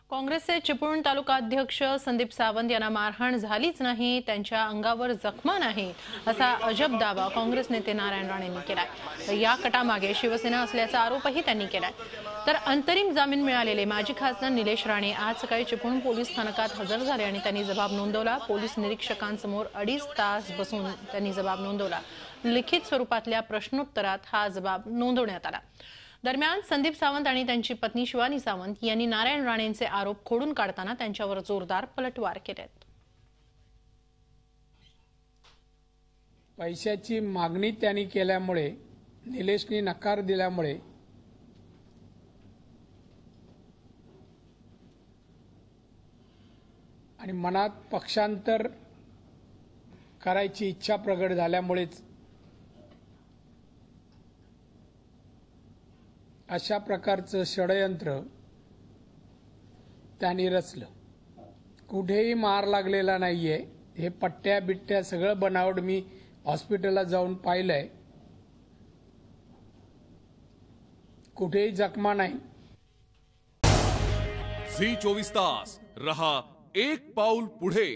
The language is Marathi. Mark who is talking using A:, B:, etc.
A: काँग्रेसचे चिपळूण तालुका अध्यक्ष संदीप सावंत यांना मारहाण झालीच नाही, त्यांच्या अंगावर जखमा नाही असा अजब दावा काँग्रेस नेते नारायण राणेंनी केलाय। या कटामागे शिवसेना असल्याचा आरोपही त्यांनी केलाय। तर अंतरिम जामीन मिळालेले माजी खासदार निलेश राणे आज सकाळी चिपळूण पोलीस स्थानकात हजर झाले आणि त्यांनी जबाब नोंदवला। पोलीस निरीक्षकांसमोर 2.5 तास बसून त्यांनी जबाब नोंदवला। लिखित स्वरूपातल्या प्रश्नोत्तरात हा जबाब नोंदवण्यात आला। दरम्यान संदीप सावंत आणि त्यांची पत्नी शिवानी सावंत यांनी नारायण राणेंचे आरोप खोडून काढताना त्यांच्यावर जोरदार पलटवार केलेत।
B: पैशाची मागणी त्यांनी केल्यामुळे, निलेशनी नकार दिल्यामुळे आणि मनात पक्षांतर करायची इच्छा प्रगट झाल्यामुळेच अशा प्रकारचं षडयंत्र त्यांनी रचलं। कुठेही मार लागलेला नाहीये। हे पट्ट्या बिट्ट्या सगळं बनावट मी हॉस्पिटलला जाऊन पाहिलंय, कुठेही जखमा नाही।
C: झी 24 तास रहा एक पाऊल पुढे।